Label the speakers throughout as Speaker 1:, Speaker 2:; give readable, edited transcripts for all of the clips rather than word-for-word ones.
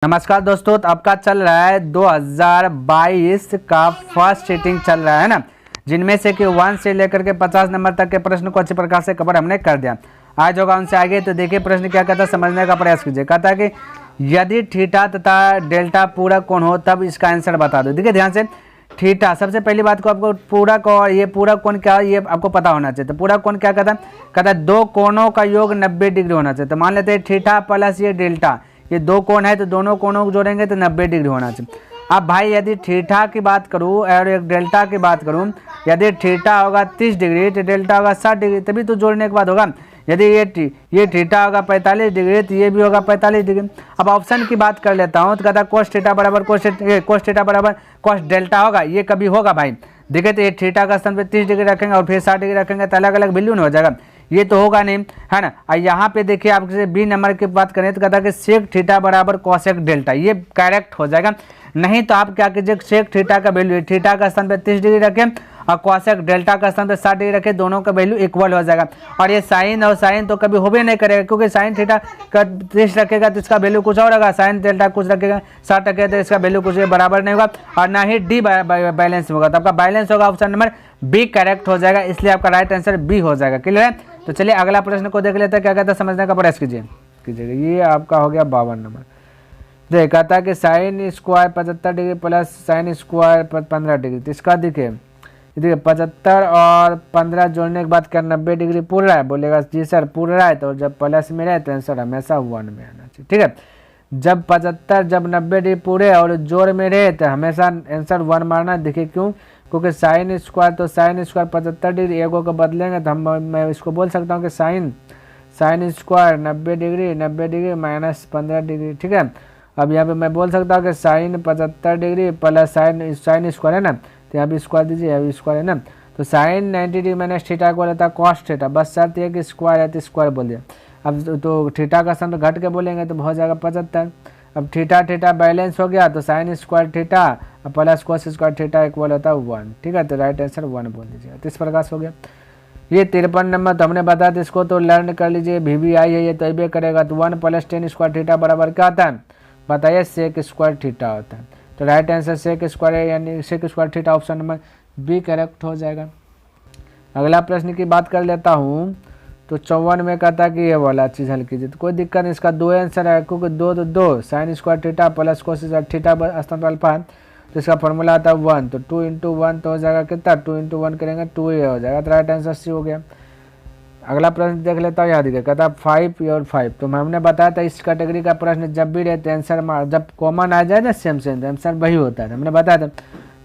Speaker 1: नमस्कार दोस्तों, तो आपका चल रहा है 2022 का फर्स्ट सीटिंग चल रहा है ना, जिनमें से कि 1 से लेकर के 50 नंबर तक के प्रश्न को अच्छे प्रकार से कवर हमने कर दिया। आज होगा उनसे आगे। तो देखिए प्रश्न क्या कहता है, समझने का प्रयास कीजिए। कहता है कि यदि थीटा तथा डेल्टा पूरक कोण हो तब इसका आंसर बता दो। देखिए ध्यान से, थीटा सबसे पहली बात को आपको पूरक और ये पूरक कोण क्या है ये आपको पता होना चाहिए। तो पूरक कोण क्या कहता है, कहता है दो कोणों का योग 90 डिग्री होना चाहिए। तो मान लेते हैं थीटा प्लस ये डेल्टा, ये दो कोण है तो दोनों कोणों को जोड़ेंगे तो 90 डिग्री होना चाहिए। अब भाई यदि थीटा की बात करूं और एक डेल्टा की बात करूं, यदि थीटा होगा 30 डिग्री तो डेल्टा होगा 60 डिग्री, तभी तो जोड़ने के बाद होगा। यदि ये थीटा होगा 45 डिग्री तो ये भी होगा 45 डिग्री। अब ऑप्शन की बात कर लेता हूं तो कहता कोस थीटा बराबर कोस डेल्टा होगा, ये कभी होगा भाई। देखिए तो ये थीटा का स्थान पे 30 डिग्री रखेंगे और फिर 60 डिग्री रखेंगे तो अलग अलग वैल्यू नहीं हो जाएगा, ये तो होगा नहीं, है ना। और यहाँ पे देखिए आपसे बी नंबर की बात करें तो कहता है कि सेक थीटा बराबर कॉसेक डेल्टा, ये करेक्ट हो जाएगा। नहीं तो आप क्या कीजिए, सेक थीटा का वैल्यू थीटा का स्थान पे 30 डिग्री रखें और कॉसेक डेल्टा का स्थान पे 60 डिग्री रखें, दोनों का वैल्यू इक्वल हो जाएगा। और ये साइन और साइन तो कभी हो भी नहीं करेगा, क्योंकि साइन थीटा का 30 रखेगा तो इसका वैल्यू कुछ और होगा, साइन डेल्टा कुछ रखेगा 60 रखेगा तो इसका वैल्यू कुछ बराबर नहीं होगा, और ना ही डी बैलेंस होगा। तो आपका बैलेंस होगा ऑप्शन नंबर बी करेक्ट हो जाएगा, इसलिए आपका राइट आंसर बी हो जाएगा। क्लियर है। तो चलिए अगला प्रश्न को देख लेते हैं, क्या कहता है समझने का प्रयास कीजिएगा। ये आपका हो गया 52 नंबर। देखिए कहता है कि sine square 75 degree plus sine square 15 degree. तो इसका देखिए 75 और 15 जोड़ने के बाद क्या 90 डिग्री पूर रहा है, बोलेगा जी सर पूर रहा है। तो जब प्लस में रहे तो आंसर हमेशा 1 में आना चाहिए, ठीक है। जब 75 जब 90 डिग्री पूरे और जोड़ में रहे तो हमेशा आंसर 1 मारना। देखिए क्यों, क्योंकि साइन स्क्वायर तो साइन स्क्वायर 75 डिग्री एगो को बदलेंगे तो मैं इसको बोल सकता हूँ कि sine square 90 degree minus 15 degree, ठीक है। अब यहाँ पे मैं बोल सकता हूँ कि sine 75 degree plus sine square है ना, तो यहाँ भी स्क्वायर दीजिए, यहाँ भी स्क्वायर है ना। तो साइन 90 डिग्री माइनस थीटा को लेता है कॉस थीटा, बस शर्त है कि स्क्वायर है तो स्क्वायर बोल दिया। अब तो थीटा का स्थान घट के बोलेंगे तो हो जाएगा 75। अब थीटा बैलेंस हो गया तो sine square theta plus cos square theta equal होता है 1, ठीक है। तो राइट आंसर 1 बोल दीजिएगा। तो इस प्रकार से हो गया। ये 53 नंबर तो हमने बताया था, इसको तो लर्न कर लीजिए, VBI है ये तो अबे करेगा। तो 1 प्लस 10 स्क्वायर थीटा बराबर क्या आता है बताइए, सेक स्क्वायर थीटा होता है। तो राइट आंसर सेक स्क्वायर है, यानी sec square theta option number B correct हो जाएगा। अगला प्रश्न की बात कर लेता हूँ। तो 54 में कहता है कि ये वाला चीज़ हल कीजिए। तो कोई दिक्कत नहीं, इसका 2 आंसर है, क्योंकि 2 तो 2 sine square theta plus cos square theta स्थान पर अल्फा है, तो इसका फॉर्मूला आता है 1। तो 2 × 1 तो हो जाएगा कितना, 2 × 1 करेंगे 2 ये हो जाएगा। तो राइट आंसर सी हो गया। अगला प्रश्न देख लेता हूँ। यहाँ देखिए कहता है 5 और 5। तो हमने बताया था इस कैटेगरी का प्रश्न जब भी रहते आंसर जब कॉमन आ जाए ना सेम आंसर वही होता है, हमने बताया था।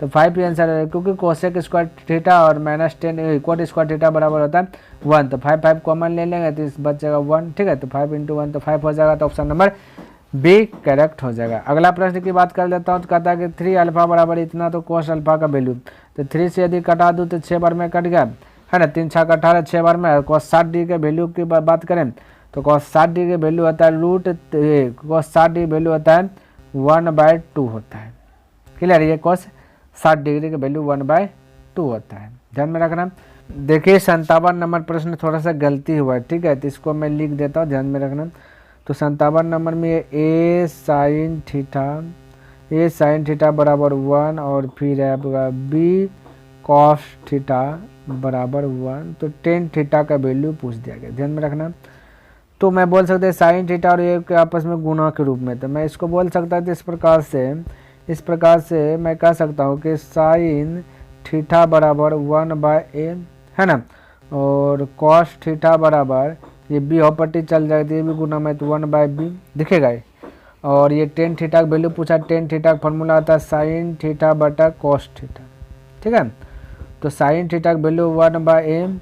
Speaker 1: तो 5 ही आंसर है, क्योंकि कोसेक स्क्वायर थीटा और माइनस 10 कोट स्क्वायर थीटा बराबर होता है 1। तो 5 कॉमन ले लेंगे तो इस बचेगा 1, ठीक है। तो 5 × 1 तो 5 हो जाएगा। तो ऑप्शन नंबर बी करेक्ट हो जाएगा। अगला प्रश्न की बात कर लेता हूँ। तो कहता है कि 3 अल्फा बराबर इतना, तो कोस अल्फा का वैल्यू। तो 3 से यदि कटा दूँ तो 6 बार में कट गया, है ना। 3 × 6 = 18, 6 बार में। कोस 60 डिग्री के वैल्यू की बात करें तो कोस 60 डिग्री के वैल्यू होता है कोस 60 डिग्री वैल्यू होता है 1/2 होता है। क्लियर, ये कोस 60 डिग्री के वैल्यू 1/2 होता है, ध्यान में रखना। देखिए 57 नंबर प्रश्न थोड़ा सा गलती हुआ है, ठीक है। तो इसको मैं लिख देता हूँ, ध्यान में रखना। तो 57 नंबर में ए साइन थीटा बराबर 1 और फिर है आपका बी कॉस थीटा बराबर 1। तो टेन थीटा का वैल्यू पूछ दिया गया, ध्यान में रखना। तो मैं बोल सकता है साइन थीटा और ये आपस में गुणा के रूप में, तो मैं इसको बोल सकता है इस प्रकार से मैं कह सकता हूँ कि साइन थीटा बराबर 1/a, है ना। और कॉस थीटा बराबर ये बी हो पट्टी चल जाएगी, ये भी गुना में तो 1/b दिखेगा ये। और ये टेन थीटा का वैल्यू पूछा, टेन थीटा का फॉर्मूला आता है साइन थीटा बटा कॉस थीटा, ठीक है। तो साइन थीटा का वैल्यू 1/a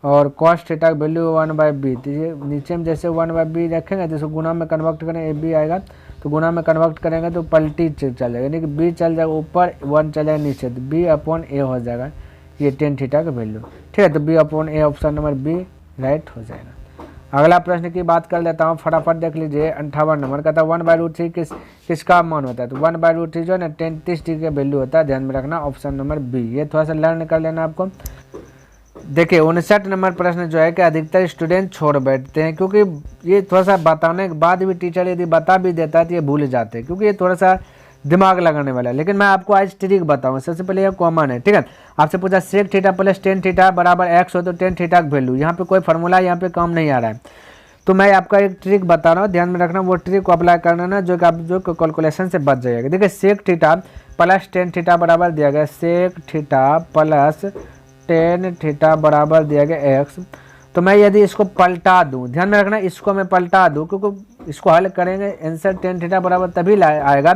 Speaker 1: और कॉस थीटा का वैल्यू 1/b। तो ये नीचे में जैसे 1/b रखेंगे, जैसे गुना में कन्वर्ट करें ए बी आएगा, तो गुना में कन्वर्ट करेंगे तो पलटी चल जाएगा, यानी कि b चल जाएगा ऊपर 1 चल जाएगा नीचे, तो b/a हो जाएगा ये टेन थीटा का वैल्यू, ठीक है। तो b/a option number B right हो जाएगा। अगला प्रश्न की बात कर लेता हूँ, फटाफट देख लीजिए। 58 नंबर का था 1/√3 किसका मान होता है। तो 1/√3 जो है ना 30 डिग्री का वैल्यू होता है, ध्यान में रखना ऑप्शन नंबर बी। ये थोड़ा सा लर्न कर लेना आपको। देखिए 59 नंबर प्रश्न जो है कि अधिकतर स्टूडेंट छोड़ बैठते हैं, क्योंकि ये थोड़ा सा बताने के बाद भी टीचर यदि बता भी देता है तो ये भूल जाते हैं, क्योंकि ये थोड़ा सा दिमाग लगाने वाला है। लेकिन मैं आपको आज ट्रिक बताऊँ। सबसे पहले ये कॉमन है, ठीक है। आपसे पूछा sec theta plus tan theta बराबर एक्स हो तो टेन थीटा का वैल्यू, यहाँ पे कोई फार्मूला यहाँ पे काम नहीं आ रहा है, तो मैं आपका एक ट्रिक बता रहा हूँ, ध्यान में रखना। वो ट्रिक को अप्लाई करना ना, जो कि आप जो कैलकुलेशन से बच जाएगा। देखिए sec theta plus tan theta बराबर दिया गया sec theta plus tan theta बराबर दिया गया एक्स। तो मैं यदि इसको पलटा दूं, ध्यान में रखना, इसको मैं पलटा दूं, क्योंकि इसको हल करेंगे आंसर टेन थीटा बराबर तभी आएगा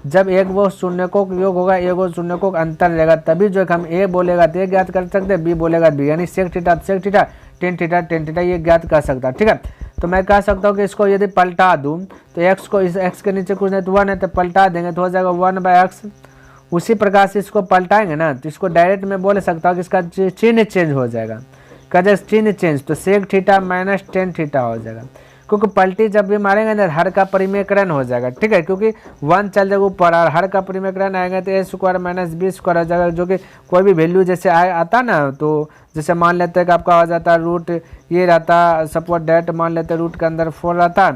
Speaker 1: जब एक वो शून्य को योग होगा, एक वो शून्य को अंतर रहेगा, तभी जो हम ए बोलेगा तो ये ज्ञात कर सकते हैं, बी बोलेगा बी, यानी सेक थीटा टेन थीटा ये ज्ञात कर सकता है, ठीक है। तो मैं कह सकता हूँ कि इसको यदि पलटा दूं तो एक्स को इस एक्स के नीचे कुछ नहीं तो वन है, तो पलटा देंगे तो हो जाएगा 1/x। उसी प्रकार से इसको पलटाएंगे ना, तो इसको डायरेक्ट में बोल सकता हूँ कि इसका चिन्ह चेंज हो जाएगा। कदर चिन्ह चेंज, तो sec theta minus tan theta हो जाएगा, क्योंकि पलटी जब भी मारेंगे ना हर का परिमेकरण हो जाएगा, ठीक है, क्योंकि वन चल जाएगा ऊपर और हर का परिमेकरण आएगा तो ए स्क्वायर माइनस बी स्क्वायर हो जाएगा, जो कि कोई भी वैल्यू जैसे आता ना, तो जैसे मान लेते हैं कि आपका हो जाता है रूट ये रहता, सपोज डेट मान लेते हैं रूट के अंदर 4 रहता,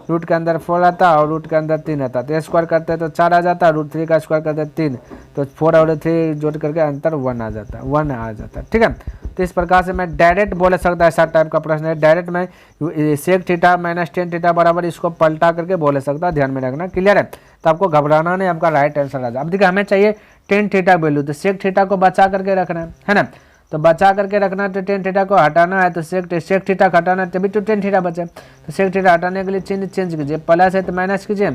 Speaker 1: रूट के अंदर 4 आता और रूट के अंदर 3 आता, तो स्क्वायर करते हैं तो 4 आ जाता, रूट 3 का स्क्वायर करते हैं 3, तो 4 और 3 जोड़ करके अंतर 1 आ जाता, 1 आ जाता, ठीक है। तो इस प्रकार से मैं डायरेक्ट बोल सकता है, ऐसा टाइप का प्रश्न है, डायरेक्ट मैं sec theta minus tan theta बराबर इसको पलटा करके बोल सकता है, ध्यान में रखना, क्लियर है। तो आपको घबराना नहीं, आपका राइट आंसर आ जाए। अब देखिए हमें चाहिए टेन थीटा वैल्यू, तो सेक थीटा को बचा करके रखना है ना, तो बचा करके रखना, तो टेन थीटा को हटाना है, तो सेक थीटा हटाना है तभी तो टेन थीटा बचे। तो सेक थीटा हटाने के लिए चिन्ह चेंज कीजिए, प्लस है तो माइनस कीजिए,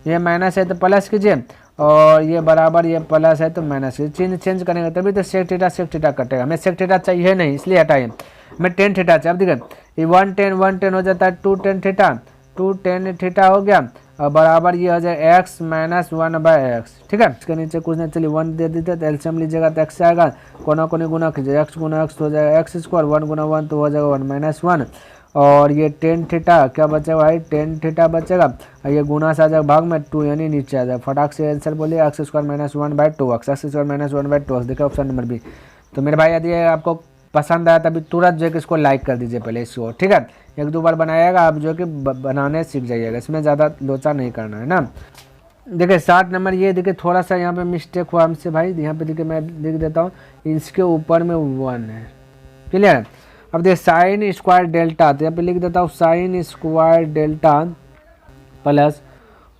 Speaker 1: ये माइनस है तो प्लस कीजिए, और ये बराबर ये प्लस है तो माइनस कीजिए, चिन्ह चेंज करेंगे तभी तो सेक थीटा कटेगा। हमें सेक थीटा चाहिए नहीं, इसलिए हटाइए, हमें टेन थीटा चाहिए। अब देखिए ये 110 हो जाता है 2 थीटा हो गया, और बराबर ये हो जाए एक्स माइनस 1/x, ठीक है। इसके नीचे कुछ नहीं, चलिए 1 दे देते तो एलसीएम लीजिएगा तो एक्स आएगा, कोना कोनी गुना कीजिए, एक्स गुना एक्स हो जाएगा एक्स स्क्वायर, 1 गुना 1 तो हो जाएगा 1 माइनस 1, और ये टेन थीटा क्या बचेगा भाई, टेन थीटा बचेगा, और ये गुना से आ जाएगा भाग में 2 यानी नीचे आ जाएगा। फटाक से आंसर बोलिए x square minus 1/2x, x square minus 1/2x, देखिए ऑप्शन नंबर बी। तो मेरे भाई यदि आपको पसंद आया तभी तुरंत जो है कि इसको लाइक कर दीजिए पहले इसको, ठीक है। एक दो बार बनाइएगा आप जो है कि बनाने सीख जाइएगा, इसमें ज़्यादा लोचा नहीं करना है ना। देखिए 60 नंबर ये देखिए थोड़ा सा यहाँ पे मिस्टेक हुआ हमसे भाई, यहाँ पे देखिए मैं लिख देता हूँ, इसके ऊपर में 1 है, क्लियर है। अब देखिए साइन स्क्वायर डेल्टा, तो यहाँ पे लिख देता हूँ साइन स्क्वायर डेल्टा प्लस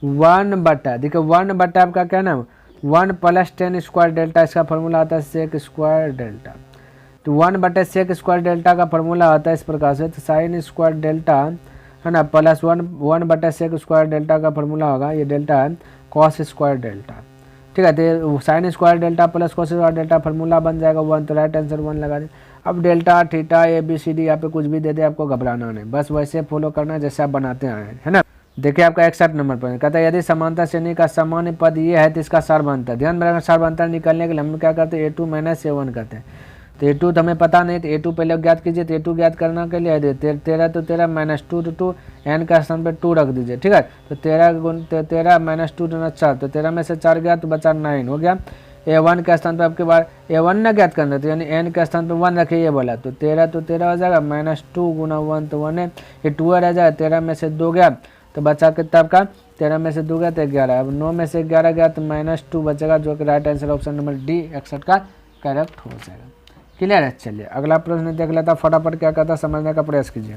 Speaker 1: 1/, देखिए 1/, आपका क्या नाम 1 प्लस टेन स्क्वायर डेल्टा, इसका फॉर्मूला आता है सेक स्क्वायर डेल्टा। तो 1/सेक स्क्वायर डेल्टा का फॉर्मूला आता है इस प्रकार से, तो साइन स्क्वायर डेल्टा है ना प्लस 1/सेक स्क्वायर डेल्टा का फॉर्मूला होगा, ये डेल्टा है कॉस स्क्वायर डेल्टा, ठीक है। तो sine square delta plus cos square delta formula बन जाएगा 1, तो राइट आंसर 1 लगा दें। अब डेल्टा थीटा ABCD यहाँ पे कुछ भी दे दे, आपको घबराना नहीं, बस वैसे फॉलो करना जैसे आप बनाते आए हैं, है ना। देखिए आपका 61 नंबर पर कहता है यदि समांतर श्रेणी का सामान्य पद ये है तो इसका सारबंतर, ध्यान में रखना, सारबंतर निकालने के लिए हम क्या करते हैं A2 माइनस A1 करते हैं। तो A2 तो हमें पता नहीं, तो A2 पहले ज्ञात कीजिए, तो A2 ज्ञात करने के लिए 13 तो 13 माइनस 2 तो 2 n का स्थान पे 2 रख दीजिए, ठीक है। तो 13 माइनस 2 4, तो 13 में से 4 गया तो बचा 9 हो गया। A1 के स्थान पे आपके बार A1 ना ज्ञात करना, तो यानी n के स्थान पे 1 रखिए, ये बोला, तो 13 हो जाएगा, माइनस 2 गुना 1 तो 1 है, ये 2 रह जाएगा, 13 में से 2 गया तो बचा कितना आपका, 13 में से 2 गया तो 11, अब 9 में से 11 गया तो माइनस 2 बचेगा, जो कि right answer option number D 61 का करेक्ट हो जाएगा, क्लियर है। चलिए अगला प्रश्न देख लेता, फटाफट क्या कहता समझने का प्रयास कीजिए।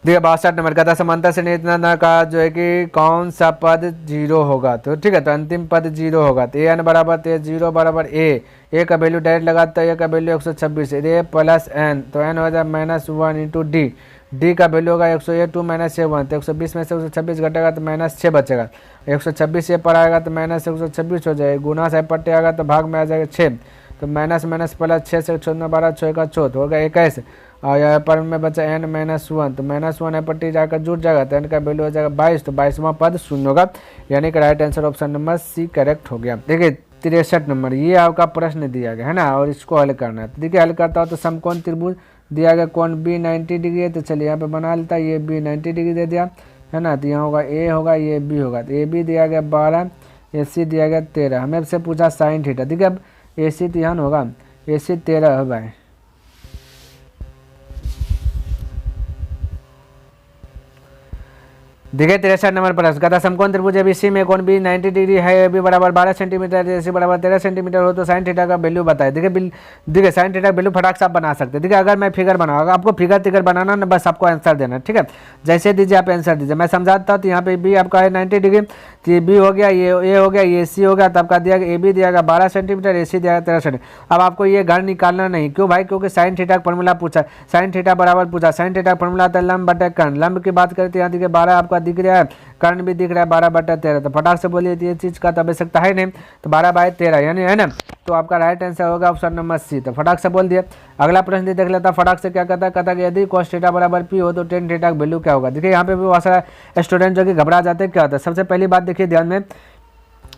Speaker 1: देखिए 62 नंबर का था समांतर श्रेणी इतना का जो है कि कौन सा पद 0 होगा, तो ठीक है, तो अंतिम पद 0 होगा, तो an बराबर 0 बराबर a का वैल्यू डायरेक्ट लगाता है, a का वैल्यू 126 a प्लस n, तो n हो जाए -1 इंटू d का वैल्यू होगा 102 माइनस A1, तो 120 में से 126 घटेगा तो -6 बचेगा, 126 ये पर आएगा तो -126 हो जाएगा, गुना से पट्टे आएगा तो भाग में आ जाएगा 6, तो माइनस माइनस प्लस 6 से 14 12 6 का 14 होगा 21, और यहाँ पर में बचा n -1, तो -1 है पट्टी जाकर जुट जाएगा, तो n का वैल्यू हो जाएगा 22, तो 22वां पद शून्य होगा, यानी कि right answer option number C correct हो गया। देखिए 63 नंबर ये आपका प्रश्न दिया गया है ना, और इसको हल करना है। तो देखिए हल करता हो तो समकोण त्रिभुज दिया गया, कोण B 90 डिग्री है, तो चलिए यहाँ पे बना लेता है, ये B 90 डिग्री दे दिया है ना, तो यहाँ होगा A होगा, ये B होगा, तो AB दिया गया 12, AC दिया गया 13, हमें से पूछा साइन थीटा, देखिए अब AC तो यहाँ होगा, AC 13 है भाई, देखिए 63 नंबर प्रश्न कहता समकोण त्रिभुज एबीसी में कोण बी 90 डिग्री है, ए बी बराबर 12 सेंटीमीटर, ए सी बराबर 13 सेंटीमीटर हो तो साइन थीटा का वैल्यू बताए। देखिए साइन थीटा का वैल्यू फटाक से आप बना सकते हैं। देखिए अगर मैं फिगर बनाऊंगा, आपको फिगर बनाना ना, बस आपको आंसर देना, ठीक है। जैसे दीजिए आप आंसर दीजिए, मैं समझाता हूँ। तो यहाँ पे बी आपका है 90 डिग्री, तो ये बी हो गया, ये ए हो गया, ये सी हो गया, तो आपका दिया ए बी दिया 12 सेंटीमीटर, ए सी दिया 13 सेंटीमीटर। अब आपको ये घर निकालना नहीं, क्यों भाई? क्योंकि साइन थीटा का फॉर्मूला पूछा, साइन थीटा बराबर पूछा, साइन थीटा का फॉर्मूला आता है लंब बटे कर्ण। लंब की बात करते हैं, यहाँ देखिए 12 आपका दिख रहा है, कर्ण भी दिख रहा है 12/13, तो फटाक से बोलिए ये चीज़ का तो आवश्यकता है नहीं, तो 12/13 यानी है ना, तो आपका राइट आंसर होगा ऑप्शन नंबर सी। तो फटाक से बोल दिया। अगला प्रश्न देख लेता फटाक से, क्या कहता है कि यदि cos थीटा बराबर p हो तो tan थीटा का वैल्यू क्या होगा। देखिए यहाँ पे भी बहुत सारा स्टूडेंट जो कि घबरा जाते हैं, क्या होता है। सबसे पहली बात देखिए ध्यान में,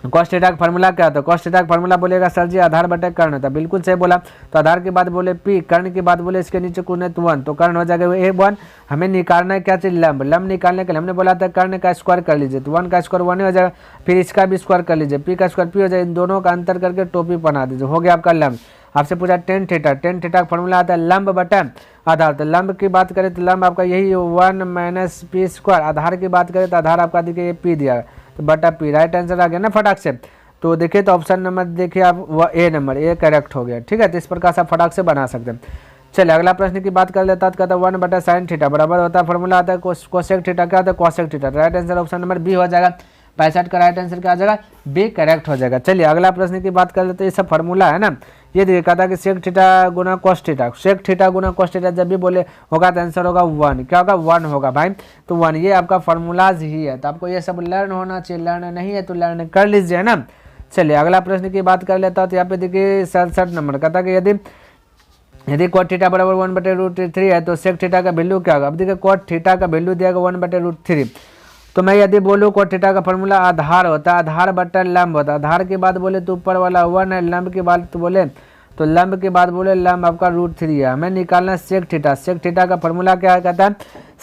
Speaker 1: cos थीटा का फॉर्मूला क्या होता है। cos थीटा का फॉर्मूला बोलेगा सर जी आधार बटे कर्ण होता है, बिल्कुल सही बोला। तो आधार के बाद बोले p, कर्ण की बात बोले इसके नीचे गुणित 1, तो कर्ण हो जाएगा a1। हमें निकालना है क्या चीज, लंब। लंब निकालने के लिए हमने बोला था कर्ण का स्क्वायर कर लीजिए, तो 1 का स्क्वायर 1 हो जाएगा, फिर इसका भी स्क्वायर कर लीजिए, p का स्क्वायर p हो जाएगा, इन दोनों का अंतर करके टोपी बना दीजिए, हो गया आपका लंब। आपसे पूछा tan थीटा, tan थीटा का फॉर्मूला आता है लंब बटे आधार। तो लंब की बात करें तो लंब आपका यही 1 - p स्क्वायर। आधार की बात करें तो आधार आपका देखिए p दिया, तो बटा p, राइट आंसर आ गया ना फटाक से। तो देखिए तो ऑप्शन नंबर देखिए आप ए नंबर, ए करेक्ट हो गया, ठीक है। तो इस प्रकार से आप फटाक से बना सकते हैं। चलिए अगला प्रश्न की बात कर लेता है, कहता है 1/sin थीटा बराबर होता है, फॉर्मूला आता है कोसेक थीटा, क्या होता है cosec theta. Right answer option number B हो जाएगा। 65 का राइट आंसर क्या आ जाएगा, बी करेक्ट हो जाएगा। चलिए अगला प्रश्न की बात कर लेते हैं, ये सब फॉर्मूला है ना, ये देखिए कहता है कि सेक थीटा गुना कॉस थीटा, सेक थीटा गुना कॉस थीटा जब भी बोले होगा तो आंसर होगा 1, क्या होगा 1 होगा भाई, तो 1 ये आपका फॉर्मूलाज ही है। तो आपको ये सब लर्न होना चाहिए, लर्न नहीं है तो लर्न कर लीजिए ना। चलिए अगला प्रश्न की बात कर लेता हूँ, तो यहाँ पे देखिए 67 नंबर कहता है कि यदि cot थीटा बराबर 1/√3 है तो सेक थीटा का वैल्यू क्या होगा। अब देखिए cot थीटा का वैल्यू दिया 1/√3, तो मैं यदि बोलूँ cot थीटा का फॉर्मूला आधार होता है, आधार बटा लंब होता है। आधार के बाद बोले तो ऊपर वाला 1 है, लंब के बाद तो बोले तो लंब के बाद बोले लंब आपका √3 है। हमें निकालना सेक थीटा, सेक थीटा का फॉर्मूला क्या कहता है,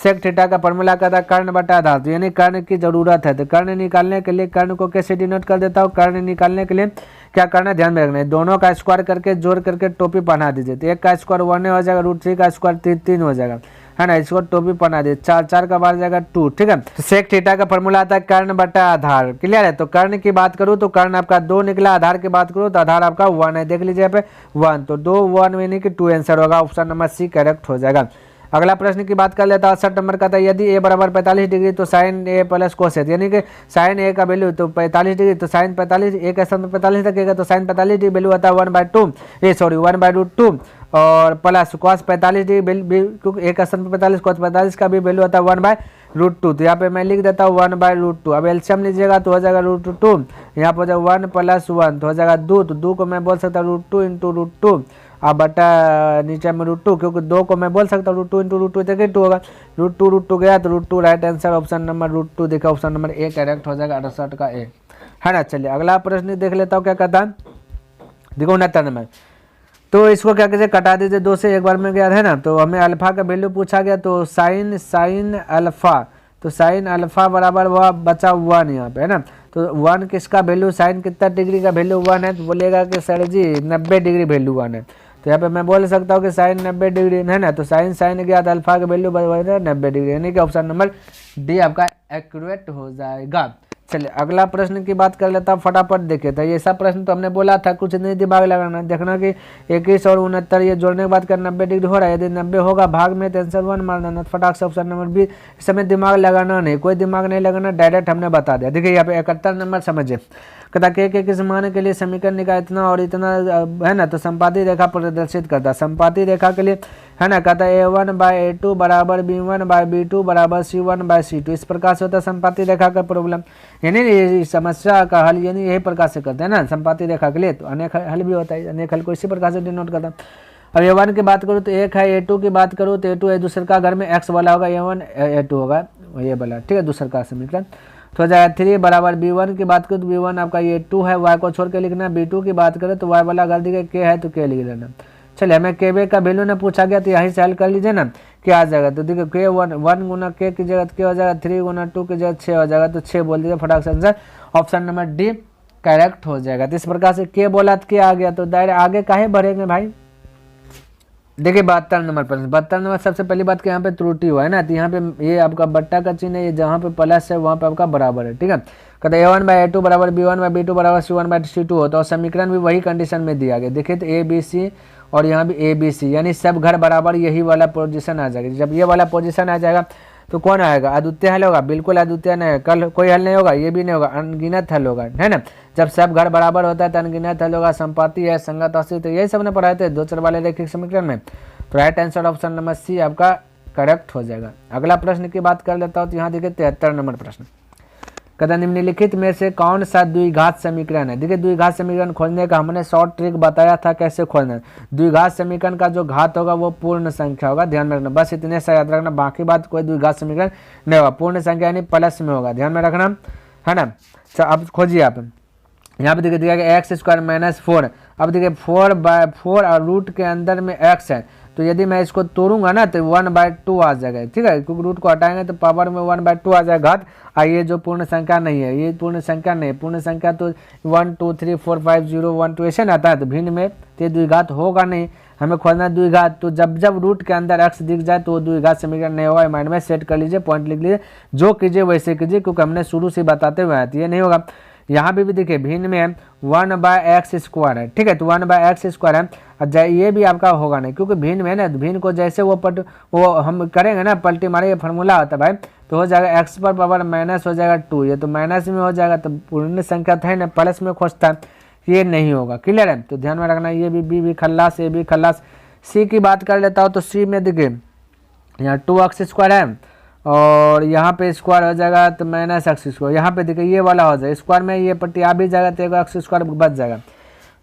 Speaker 1: सेक थीटा का फॉर्मूला कहता है कर्ण बटा आधार, तो यानी कर्ण की जरूरत है। तो कर्ण निकालने के लिए कर्ण को कैसे डिनोट कर देता हूँ, कर्ण निकालने के लिए क्या करना है ध्यान में रखना है, दोनों का स्क्वायर करके जोड़ करके टोपी बना दीजिए। तो 1 का स्क्वायर 1 हो जाएगा, √3 का स्क्वायर 3 हो जाएगा, है ना। इसको टोपी बना दीजिए, 4 का बार जाएगा 2, ठीक है। तो सेक थीटा का फॉर्मूला आता है कर्ण बटा आधार, क्लियर है। तो कर्ण की बात करूँ तो कर्ण आपका 2 निकला, आधार की बात करूँ तो आधार आपका 1 है, देख लीजिए यहाँ पे 1, तो 2 1 यानी कि 2 आंसर होगा, ऑप्शन नंबर सी करेक्ट हो जाएगा। अगला प्रश्न की बात कर लेता है 68 नंबर का था, यदि ए बराबर 45 डिग्री तो साइन ए प्लस कोसेक, यानी कि साइन ए का वैल्यू तो 45 डिग्री, तो साइन 45 ए का स्थान 45 रखेगा, तो साइन 45 डिग्री वैल्यू आता है 1/2 और प्लस कॉस 45 डिग्री, क्योंकि ए का स्थान 45, कॉस 45 का भी वैल्यू आता है 1/√2। तो यहाँ पे मैं लिख देता हूँ 1/√2। अब एलसीएम लीजिएगा तो हो जाएगा √2, यहाँ पर हो जाएगा 1 + 1 तो हो जाएगा 2, तो 2 को मैं बोल सकता हूँ √2 × √2 अब बटा नीचे में √2, क्योंकि 2 को मैं बोल सकता हूँ √2 × √2 तक 2 होगा, √2 गया तो √2 राइट आंसर ऑप्शन नंबर √2 देखा, ऑप्शन नंबर ए करेक्ट हो जाएगा, 68 का ए, है ना। चलिए अगला प्रश्न देख लेता हूँ, क्या कहता है देखो 69 नंबर, तो इसको क्या कहते कटा दीजिए 2 से एक बार में गया है ना। तो हमें अल्फा का वैल्यू पूछा गया, तो साइन अल्फा, तो साइन अल्फा बराबर वह बचा 1 यहाँ पे, है ना। तो 1 किसका वैल्यू, साइन कितना डिग्री का वैल्यू 1 है, तो बोलेगा कि सर जी 90 डिग्री वैल्यू 1 है। तो यहाँ पे मैं बोल सकता हूँ कि साइन 90 डिग्री है ना, तो साइन गया तो अल्फा का वैल्यू 90 डिग्री, यानी कि ऑप्शन नंबर डी आपका एक्यूरेट हो जाएगा। चलिए अगला प्रश्न की बात कर लेता हूँ, फटाफट देखिए। तो ये सब प्रश्न तो हमने बोला था, कुछ नहीं दिमाग लगाना, देखना कि 21 और 69 ये जोड़ने के बाद कर 90 डिग्री हो रहा है, यदि 90 होगा भाग में तो आंसर 1 मार देना, फटाक से ऑप्शन नंबर बी। इस समय दिमाग लगाना नहीं, कोई दिमाग नहीं लगाना, डायरेक्ट हमने बता दिया। देखिए यहाँ पे 71 नंबर समझिए, कहता के किस मान के लिए समीकरण का इतना और इतना है ना, तो संपाती रेखा प्रदर्शित करता है। संपाती रेखा के लिए है ना, कहता है a1/a2 बराबर b1/b2 बराबर c1/c2, इस प्रकार से होता है संपाती रेखा का प्रॉब्लम, यानी समस्या का हल यानी यही प्रकार से करते हैं ना संपाती रेखा के लिए। तो अनेक हल भी होता है, अनेक हल को इसी प्रकार से डिनोट करता है। अब a1 की बात करूँ तो 1 है, a2 की बात करूँ तो a2 है, दूसरे का घर में x वाला होगा, a1 a2 होगा ये वाला, ठीक है, दूसरे का समीकरण। तो हो जाएगा 3 बराबर b1 की बात करूँ तो b1 आपका ये 2 है, y को छोड़ के लिखना, b2 की बात करें तो y वाला घर दिखे k है तो k लिख लेना। चलिए हमें k का वैल्यू ने पूछा गया, तो यहीं से हल कर लीजिए ना, क्या आ जाएगा। तो देखिए k 1 गुना k की जगह क्या हो जाएगा, 3 गुना 2 की जगह 6 हो जाएगा, तो 6 बोल दीजिए फटाक से answer option number D correct हो जाएगा। तो इस प्रकार से k बोला तो क्या आ गया, तो दायरे आगे काहे बढ़ेंगे भाई, देखिए 72 नंबर प्रश्न, 72 नंबर सबसे पहली बात कि यहाँ पे त्रुटि हुआ है ना, तो यहाँ पे ये आपका बट्टा का चिन्ह है, ये जहाँ पे प्लस है वहाँ पे आपका बराबर है, ठीक है। कहते A1/A2 बराबर B1/B2 बराबर C1/C2 होता है और समीकरण भी वही कंडीशन में दिया गया। देखिए तो ABC और यहाँ भी ABC, यानी सब घर बराबर, यही वाला पोजीशन आ जाएगा। जब ये वाला पोजीशन आ जाएगा तो कौन आएगा, अद्वितीय हल होगा, बिल्कुल अद्वितीय नहीं है, कल कोई हल नहीं होगा, ये भी नहीं होगा, अनगिनत हल होगा, है ना। जब सब घर बराबर होता है तो अनगिनत हल होगा, संपाती है, संगत अस्थित, यही सब ने पढ़ाए थे दो चर वाले रैखिक समीकरण में। तो right answer option number C आपका करेक्ट हो जाएगा। अगला प्रश्न की बात कर लेता हूँ, तो यहाँ देखिए 73 नंबर प्रश्न, कहता निम्नलिखित में से कौन सा द्विघात समीकरण है। देखिए द्विघात समीकरण खोजने का हमने शॉर्ट ट्रिक बताया था कैसे खोजना है। द्विघात समीकरण का जो घात होगा वो पूर्ण संख्या होगा, ध्यान में रखना, बस इतने सा याद रखना, बाकी बात कोई द्विघात समीकरण नहीं होगा, पूर्ण संख्या यानी प्लस में होगा, ध्यान में रखना, है ना। अब खोजिए आप, यहाँ पे देखिए दिया गया x² - 4। अब देखिए 4/4 और रूट के अंदर में x है, तो यदि मैं इसको तोड़ूंगा ना तो 1/2 आ जाएगा, ठीक है, क्योंकि रूट को हटाएंगे तो पावर में 1/2 आ जाएगा घात। ये जो पूर्ण संख्या नहीं है, ये पूर्ण संख्या नहीं है, पूर्ण संख्या तो 1 2 3 4 5 0 1 2 ऐसे आता है, तो भिन्न में तो द्विघात होगा नहीं, हमें खोजना द्विघात। तो जब रूट के अंदर x दिख जाए तो द्विघात समीकरण नहीं होगा, माइंड में सेट कर लीजिए, पॉइंट लिख लीजिए, जो कीजिए वैसे कीजिए, क्योंकि हमने शुरू से बताते हुए आए थे, ये नहीं होगा। यहाँ भी देखिए भिन्न में 1/x² है, ठीक है, तो 1/x² है, और ये भी आपका होगा नहीं, क्योंकि भिन्न में ना, भिन्न को जैसे वो हम करेंगे ना, पलटी मारे, ये फार्मूला होता है भाई, तो हो जाएगा x पर पावर माइनस हो जाएगा 2, ये तो माइनस में हो जाएगा, तो पूर्ण संख्या था ना, प्लस में खोजता है, ये नहीं होगा, क्लियर है। तो ध्यान में रखना, ये भी खल्लास, ये भी खल्लास। सी की बात कर लेता हूँ, तो सी में देखिए यहाँ 2x² है, और यहाँ पे स्क्वायर हो जाएगा तो -x², यहाँ पे देखिए ये वाला हो जाएगा स्क्वायर में, ये पट्टी आ भी जाएगा तो एक x² बच जाएगा,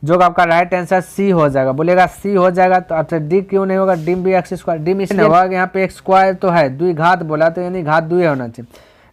Speaker 1: जो आपका राइट आंसर सी हो जाएगा। बोलेगा सी हो जाएगा तो अच्छा डी क्यों नहीं होगा, डी भी x², डी में इसलिए होगा, यहाँ पे x² तो है, द्विघात बोला तो यानी घात द्वि होना चाहिए,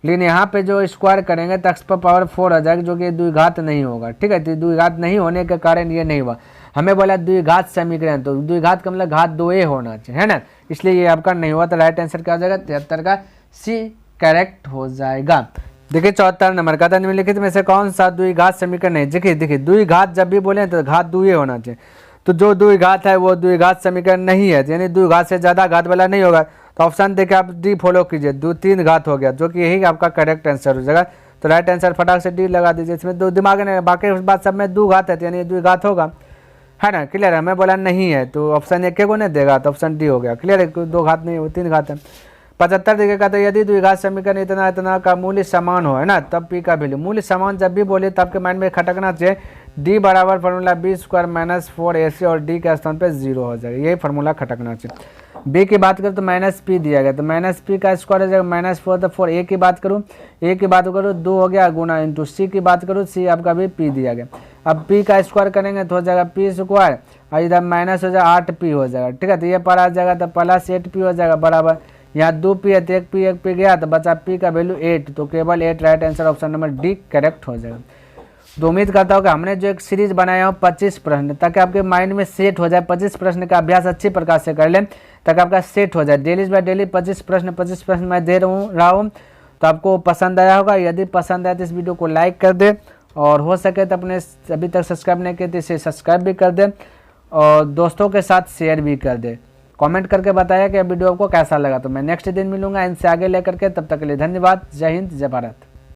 Speaker 1: लेकिन यहाँ पे जो स्क्वायर करेंगे तो x पर पावर 4 हो जाएगा, जो कि द्विघात नहीं होगा, ठीक है। तो द्विघात नहीं होने के कारण ये नहीं हुआ, हमें बोला द्विघात समीकरण, तो द्विघात का मतलब घात 2a होना चाहिए, है ना, इसलिए ये आपका नहीं हुआ। तो राइट आंसर क्या हो जाएगा, 73 का सी करेक्ट हो जाएगा। देखिए 74 नंबर का, निम्नलिखित में से कौन सा द्विघात समीकरण है। देखिए द्विघात जब भी बोले तो घात 2 होना चाहिए, तो जो द्विघात है वो द्विघात समीकरण नहीं है, यानी द्विघात से ज्यादा घात वाला नहीं होगा। तो ऑप्शन देखिए आप डी फॉलो कीजिए, 3 घात हो गया, जो कि यही आपका करेक्ट आंसर हो जाएगा। तो राइट आंसर फटाक से डी लगा दीजिए, इसमें दो दिमाग नहीं, बाकी बात सब में 2 घात है, यानी द्विघात होगा, है ना, क्लियर है। मैं बोला नहीं है तो ऑप्शन एक को नहीं देगा, तो ऑप्शन डी हो गया, क्लियर है, 2 घात नहीं, 3 घात है। 75 देखेगा तो यदि द्विघात समीकरण इतना का मूल्य समान हो, है ना, तब पी का वैल्यू, मूल्य समान जब भी बोले तब के माइंड में खटकना चाहिए, डी बराबर फार्मूला b² - 4ac और डी के स्थान पे 0 हो जाएगा, यही फार्मूला खटकना चाहिए। बी की बात करूँ तो -p दिया गया, तो -p का स्क्वायर हो जाएगा -4, तो 4 ए की बात करूँ, ए की बात करूँ 2 हो गया गुना इंटू सी की बात करूँ, सी आपका भी p दिया गया। अब p का स्क्वायर करेंगे तो हो जाएगा p² और इधर माइनस हो जाएगा 8p हो जाएगा, ठीक है, तो ये पर आ जाएगा तो +8p हो जाएगा बराबर, यहाँ 2p है तो एक p गया तो बचा p का वैल्यू 8, तो केवल 8 right answer option number D correct हो जाएगा। तो उम्मीद करता हूँ कि हमने जो एक सीरीज बनाया हो 25 प्रश्न, ताकि आपके माइंड में सेट हो जाए, 25 प्रश्न का अभ्यास अच्छी प्रकार से कर लें ताकि आपका सेट हो जाए। डेली बाय डेली 25 प्रश्न मैं दे रहा हूँ, तो आपको पसंद आया होगा। यदि पसंद आया तो इस वीडियो को लाइक कर दे, और हो सके तो अपने अभी तक सब्सक्राइब नहीं किए तो इसे सब्सक्राइब भी कर दे, और दोस्तों के साथ शेयर भी कर दे। कमेंट करके बताया कि वीडियो आपको कैसा लगा। तो मैं नेक्स्ट दिन मिलूंगा इनसे आगे लेकर के, तब तक के लिए धन्यवाद। जय हिंद, जय भारत।